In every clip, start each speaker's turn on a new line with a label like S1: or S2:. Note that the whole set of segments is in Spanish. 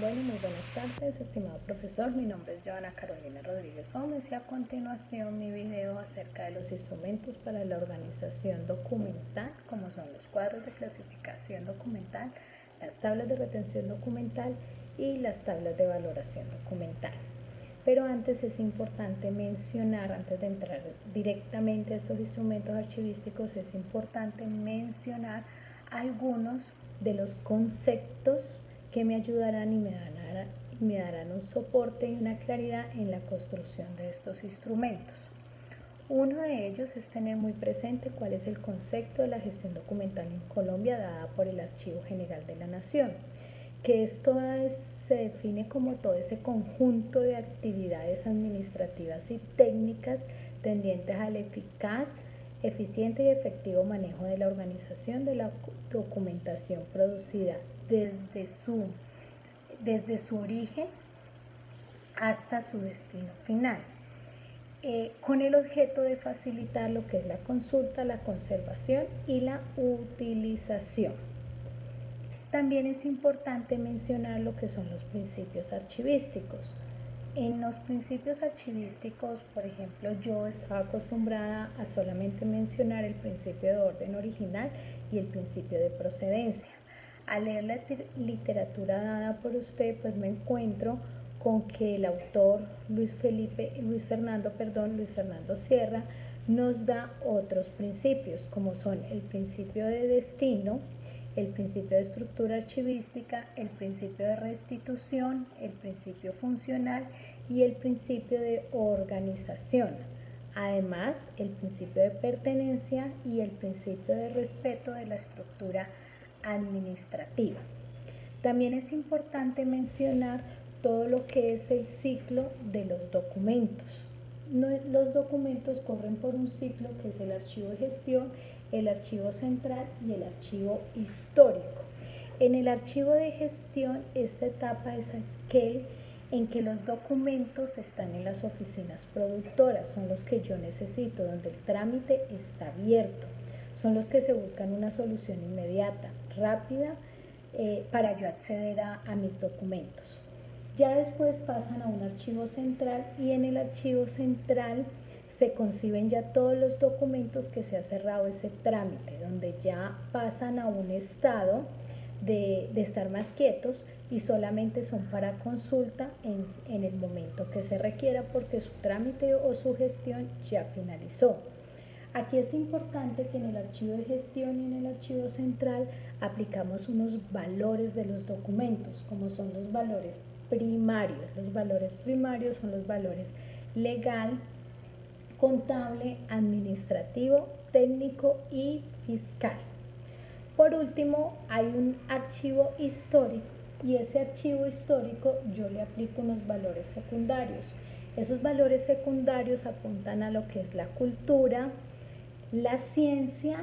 S1: Bueno, muy buenas tardes, estimado profesor. Mi nombre es Joana Carolina Rodríguez Gómez y a continuación mi video acerca de los instrumentos para la organización documental, como son los cuadros de clasificación documental, las tablas de retención documental y las tablas de valoración documental. Pero antes es importante mencionar, antes de entrar directamente a estos instrumentos archivísticos, es importante mencionar algunos de los conceptos que me ayudarán y me darán un soporte y una claridad en la construcción de estos instrumentos. Uno de ellos es tener muy presente cuál es el concepto de la gestión documental en Colombia dada por el Archivo General de la Nación, que se define como todo ese conjunto de actividades administrativas y técnicas tendientes al eficaz, eficiente y efectivo manejo de la organización de la documentación producida desde su origen hasta su destino final, con el objeto de facilitar lo que es la consulta, la conservación y la utilización. También es importante mencionar lo que son los principios archivísticos. En los principios archivísticos, por ejemplo, yo estaba acostumbrada a solamente mencionar el principio de orden original y el principio de procedencia. Al leer la literatura dada por usted, pues me encuentro con que el autor Luis Fernando Sierra nos da otros principios, como son el principio de destino, el principio de estructura archivística, el principio de restitución, el principio funcional y el principio de organización. Además, el principio de pertenencia y el principio de respeto de la estructura administrativa. También es importante mencionar todo lo que es el ciclo de los documentos. Los documentos corren por un ciclo que es el archivo de gestión, el archivo central y el archivo histórico. En el archivo de gestión, esta etapa es aquel en que los documentos están en las oficinas productoras, son los que yo necesito, donde el trámite está abierto, son los que se buscan una solución inmediata, rápida, para yo acceder a mis documentos. Ya después pasan a un archivo central y en el archivo central se conciben ya todos los documentos que se ha cerrado ese trámite, donde ya pasan a un estado de estar más quietos y solamente son para consulta en el momento que se requiera porque su trámite o su gestión ya finalizó. Aquí es importante que en el archivo de gestión y en el archivo central aplicamos unos valores de los documentos, como son los valores primarios. Los valores primarios son los valores legal, contable, administrativo, técnico y fiscal. Por último, hay un archivo histórico y ese archivo histórico yo le aplico unos valores secundarios. Esos valores secundarios apuntan a lo que es la cultura, la ciencia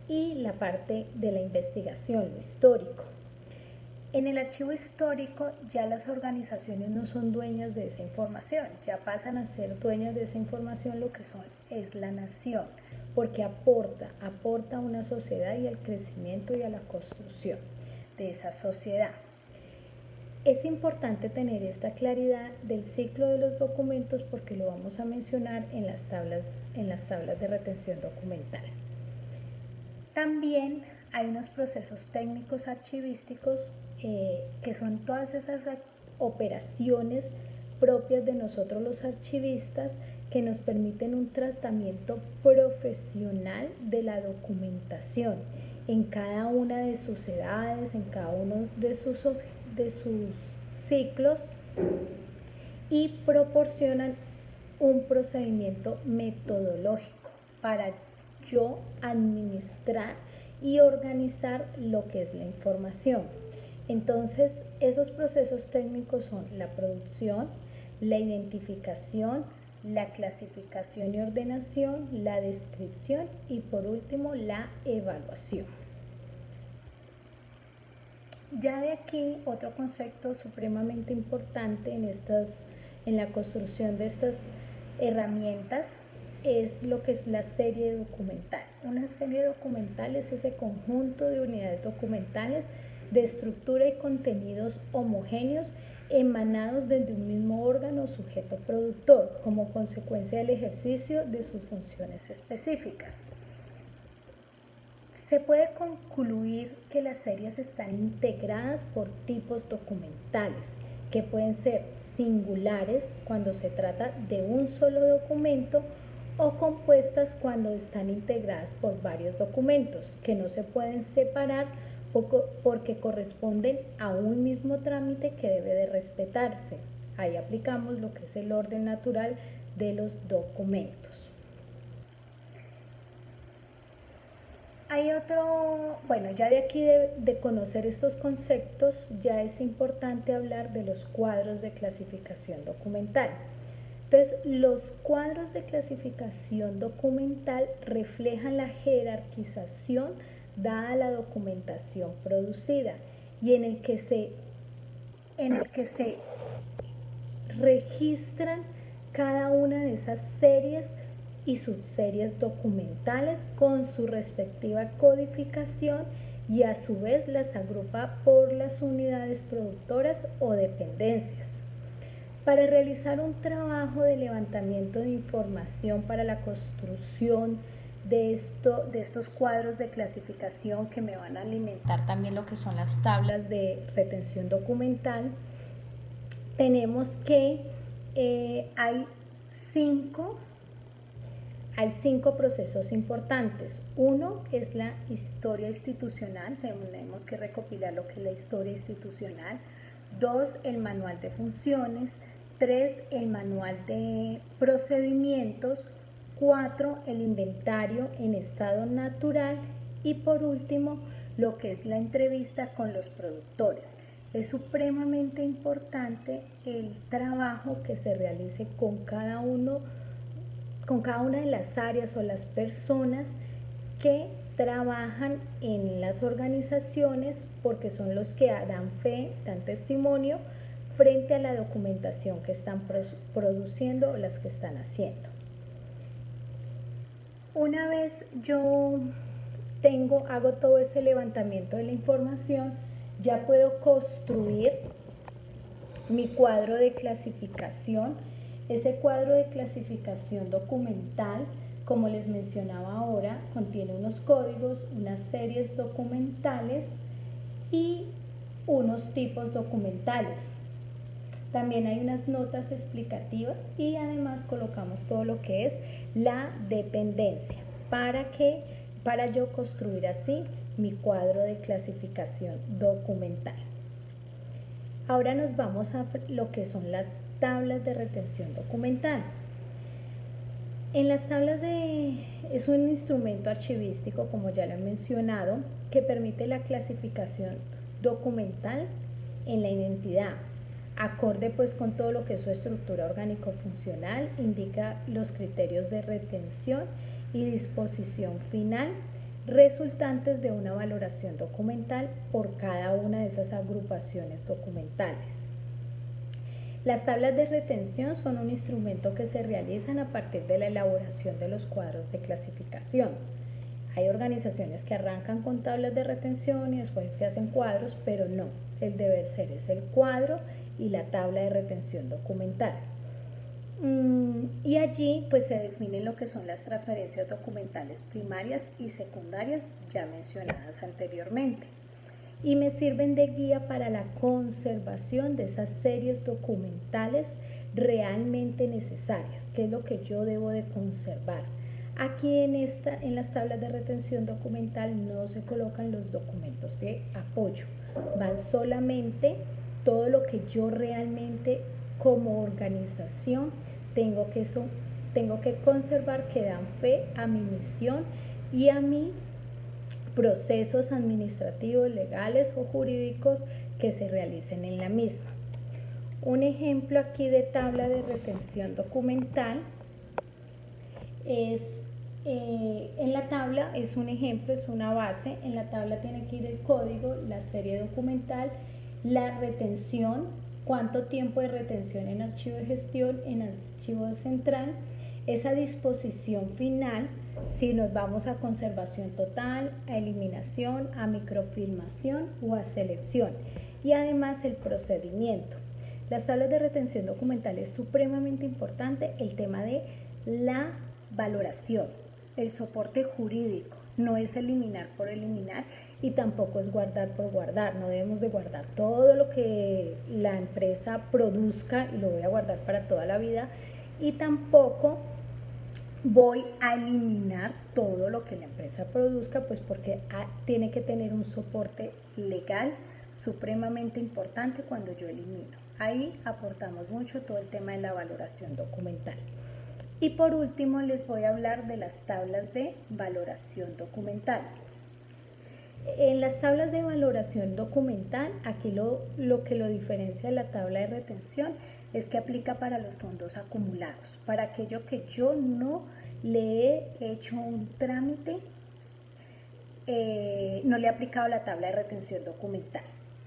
S1: y la parte de la investigación, lo histórico. En el archivo histórico ya las organizaciones no son dueñas de esa información, ya pasan a ser dueñas de esa información lo que es la nación, porque aporta a una sociedad y al crecimiento y a la construcción de esa sociedad. Es importante tener esta claridad del ciclo de los documentos porque lo vamos a mencionar en las tablas de retención documental. También hay unos procesos técnicos archivísticos que son todas esas operaciones propias de nosotros los archivistas que nos permiten un tratamiento profesional de la documentación en cada una de sus edades, en cada uno de sus ciclos y proporcionan un procedimiento metodológico para yo administrar y organizar lo que es la información. Entonces, esos procesos técnicos son la producción, la identificación, la clasificación y ordenación, la descripción y por último la evaluación. Ya de aquí otro concepto supremamente importante en la construcción de estas herramientas es lo que es la serie documental. Una serie documental es ese conjunto de unidades documentales de estructura y contenidos homogéneos emanados desde un mismo órgano sujeto productor como consecuencia del ejercicio de sus funciones específicas. Se puede concluir que las series están integradas por tipos documentales que pueden ser singulares cuando se trata de un solo documento o compuestas cuando están integradas por varios documentos que no se pueden separar porque corresponden a un mismo trámite que debe de respetarse. Ahí aplicamos lo que es el orden natural de los documentos. Hay ya de aquí de conocer estos conceptos, ya es importante hablar de los cuadros de clasificación documental. Entonces, los cuadros de clasificación documental reflejan la jerarquización dada a la documentación producida y en el que se registran cada una de esas series y subseries documentales con su respectiva codificación y a su vez las agrupa por las unidades productoras o dependencias. Para realizar un trabajo de levantamiento de información para la construcción de estos cuadros de clasificación que me van a alimentar también lo que son las tablas de retención documental, tenemos que hay cinco procesos importantes. Uno es la historia institucional, tenemos que recopilar lo que es la historia institucional. 2, el manual de funciones. 3, el manual de procedimientos. 4, el inventario en estado natural. Y por último, lo que es la entrevista con los productores. Es supremamente importante el trabajo que se realice con cada una de las áreas o las personas que trabajan en las organizaciones, porque son los que dan fe, dan testimonio frente a la documentación que están produciendo o las que están haciendo. Una vez yo hago todo ese levantamiento de la información, ya puedo construir mi cuadro de clasificación. Ese cuadro de clasificación documental, como les mencionaba ahora, contiene unos códigos, unas series documentales y unos tipos documentales. También hay unas notas explicativas y además colocamos todo lo que es la dependencia para yo construir así mi cuadro de clasificación documental. Ahora nos vamos a lo que son las tablas de retención documental. En las tablas es un instrumento archivístico, como ya lo he mencionado, que permite la clasificación documental en la identidad. Acorde pues con todo lo que es su estructura orgánico-funcional, indica los criterios de retención y disposición final resultantes de una valoración documental por cada una de esas agrupaciones documentales. Las tablas de retención son un instrumento que se realizan a partir de la elaboración de los cuadros de clasificación. Hay organizaciones que arrancan con tablas de retención y después que hacen cuadros, pero no, el deber ser es el cuadro y la tabla de retención documental. Y allí pues se definen lo que son las transferencias documentales primarias y secundarias ya mencionadas anteriormente y me sirven de guía para la conservación de esas series documentales realmente necesarias, que es lo que yo debo de conservar. Aquí en las tablas de retención documental no se colocan los documentos de apoyo, van solamente todo lo que yo realmente como organización tengo que conservar, que dan fe a mi misión y a mis procesos administrativos, legales o jurídicos que se realicen en la misma. Un ejemplo aquí de tabla de retención documental es, en la tabla es un ejemplo, es una base, en la tabla tiene que ir el código, la serie documental, la retención, cuánto tiempo de retención en archivo de gestión, en archivo central, esa disposición final, Si nos vamos a conservación total, a eliminación, a microfilmación o a selección. Y además el procedimiento. Las tablas de retención documental es supremamente importante el tema de la valoración, el soporte jurídico. No es eliminar por eliminar y tampoco es guardar por guardar. No debemos de guardar todo lo que la empresa produzca y lo voy a guardar para toda la vida, y tampoco voy a eliminar todo lo que la empresa produzca, pues porque tiene que tener un soporte legal supremamente importante cuando yo elimino. Ahí aportamos mucho todo el tema de la valoración documental. Y por último les voy a hablar de las tablas de valoración documental. En las tablas de valoración documental, aquí lo que lo diferencia de la tabla de retención es que aplica para los fondos acumulados, para aquello que yo no le he hecho un trámite, no le he aplicado la tabla de retención documental.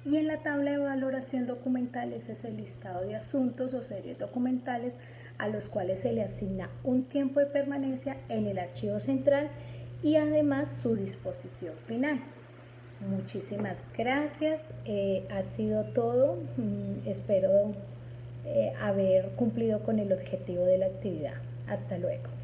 S1: Y en la tabla de valoración documental ese es el listado de asuntos o series documentales a los cuales se le asigna un tiempo de permanencia en el archivo central y además su disposición final. Muchísimas gracias, ha sido todo. Espero haber cumplido con el objetivo de la actividad. Hasta luego.